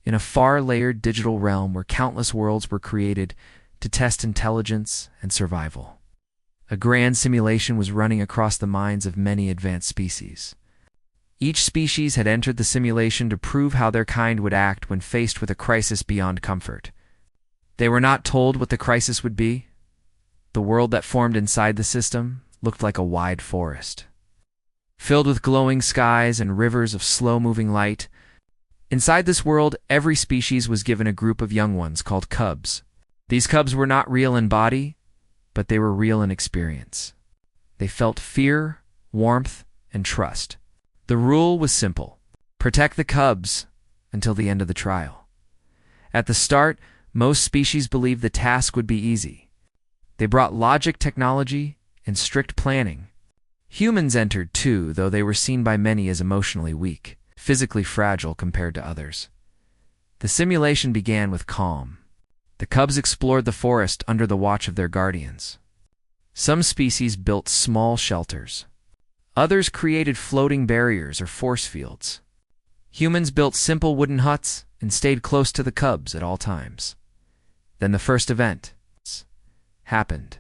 in a far-layered digital realm where countless worlds were created to test intelligence and survival. A grand simulation was running across the minds of many advanced species. Each species had entered the simulation to prove how their kind would act when faced with a crisis beyond comfort. They were not told what the crisis would be. The world that formed inside the system looked like a wide forest, filled with glowing skies and rivers of slow-moving light. Inside this world, every species was given a group of young ones called cubs. These cubs were not real in body, but they were real in experience. They felt fear, warmth, and trust. The rule was simple: protect the cubs until the end of the trial. At the start, most species believed the task would be easy. They brought logic, technology, and strict planning. Humans entered too, though they were seen by many as emotionally weak, physically fragile compared to others. The simulation began with calm. The cubs explored the forest under the watch of their guardians. Some species built small shelters. Others created floating barriers or force fields. Humans built simple wooden huts and stayed close to the cubs at all times. Then the first event happened.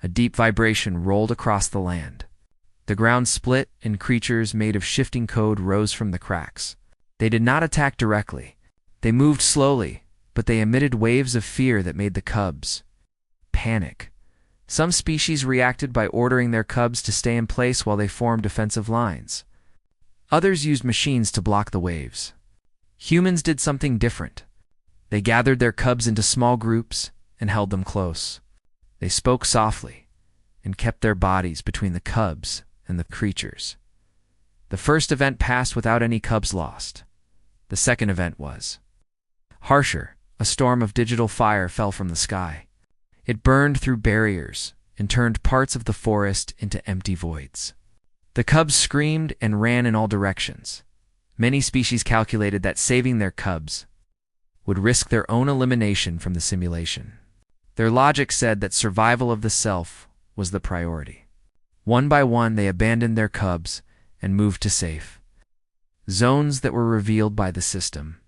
A deep vibration rolled across the land. The ground split and creatures made of shifting code rose from the cracks. They did not attack directly. They moved slowly, but they emitted waves of fear that made the cubs panic. Some species reacted by ordering their cubs to stay in place while they formed defensive lines. Others used machines to block the waves. Humans did something different. They gathered their cubs into small groups and held them close. They spoke softly and kept their bodies between the cubs and the creatures. The first event passed without any cubs lost. The second event was harsher. A storm of digital fire fell from the sky. It burned through barriers and turned parts of the forest into empty voids. The cubs screamed and ran in all directions. Many species calculated that saving their cubs would risk their own elimination from the simulation. Their logic said that survival of the self was the priority. One by one, they abandoned their cubs and moved to safe zones that were revealed by the system.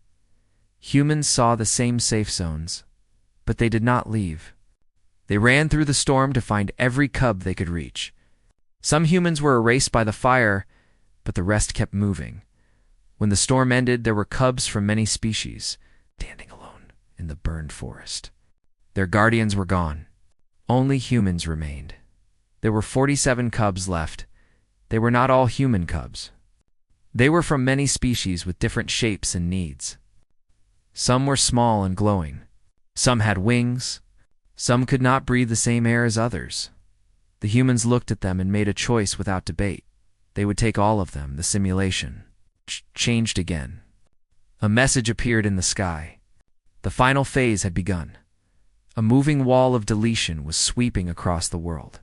Humans saw the same safe zones, but they did not leave. They ran through the storm to find every cub they could reach. Some humans were erased by the fire, but the rest kept moving. When the storm ended, there were cubs from many species standing alone in the burned forest. Their guardians were gone. Only humans remained. There were 47 cubs left. They were not all human cubs. They were from many species with different shapes and needs. Some were small and glowing. Some had wings. Some could not breathe the same air as others. The humans looked at them and made a choice without debate. They would take all of them. The simulation changed again. A message appeared in the sky. The final phase had begun. A moving wall of deletion was sweeping across the world.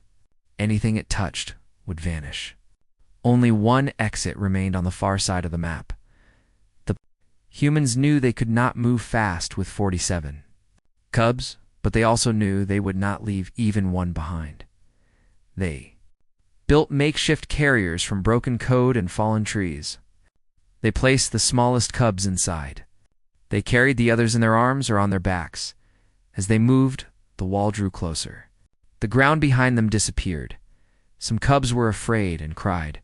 Anything it touched would vanish. Only one exit remained on the far side of the map. The humans knew they could not move fast with 47 cubs, but they also knew they would not leave even one behind. They built makeshift carriers from broken code and fallen trees. They placed the smallest cubs inside. They carried the others in their arms or on their backs. As they moved, the wall drew closer. The ground behind them disappeared. Some cubs were afraid and cried.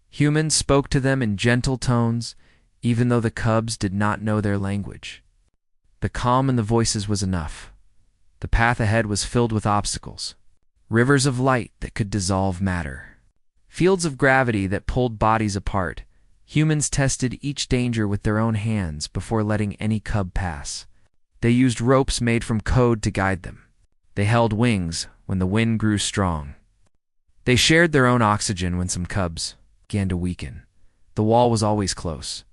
Humans spoke to them in gentle tones, even though the cubs did not know their language. The calm in the voices was enough. The path ahead was filled with obstacles. Rivers of light that could dissolve matter. Fields of gravity that pulled bodies apart. Humans tested each danger with their own hands before letting any cub pass. They used ropes made from code to guide them. They held wings when the wind grew strong. They shared their own oxygen when some cubs began to weaken. The wall was always close.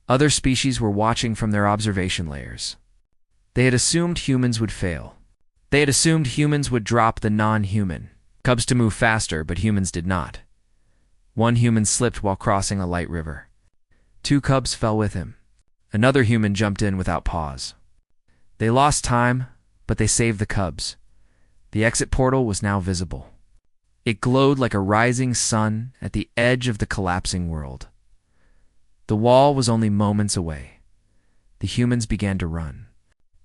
Other species were watching from their observation layers. They had assumed humans would fail. They had assumed humans would drop the non-human cubs to move faster, but humans did not. One human slipped while crossing a light river. 2 cubs fell with him. Another human jumped in without pause. They lost time, but they saved the cubs. The exit portal was now visible. It glowed like a rising sun at the edge of the collapsing world. The wall was only moments away. the humans began to run.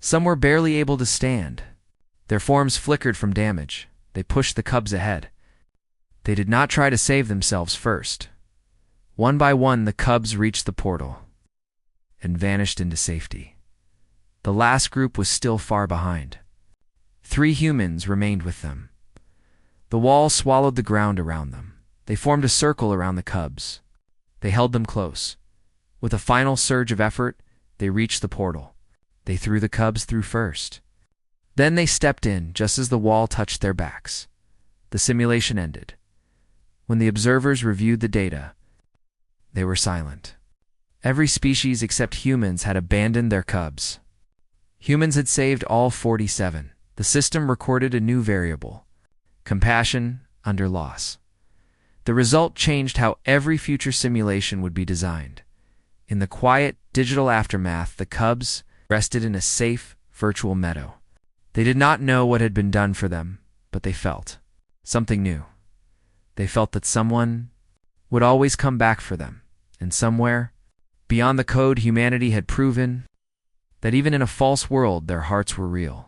Some were barely able to stand. Their forms flickered from damage. They pushed the cubs ahead. They did not try to save themselves first. One by one, the cubs reached the portal and vanished into safety. The last group was still far behind. 3 humans remained with them. The wall swallowed the ground around them. They formed a circle around the cubs. They held them close. With a final surge of effort, they reached the portal. They threw the cubs through first. Then they stepped in just as the wall touched their backs. The simulation ended. When the observers reviewed the data, they were silent. Every species except humans had abandoned their cubs. Humans had saved all 47. The system recorded a new variable: compassion under loss. The result changed how every future simulation would be designed. In the quiet, digital aftermath, the cubs rested in a safe, virtual meadow. They did not know what had been done for them, but they felt something new. They felt that someone would always come back for them, and somewhere, beyond the code, humanity had proven that even in a false world, their hearts were real.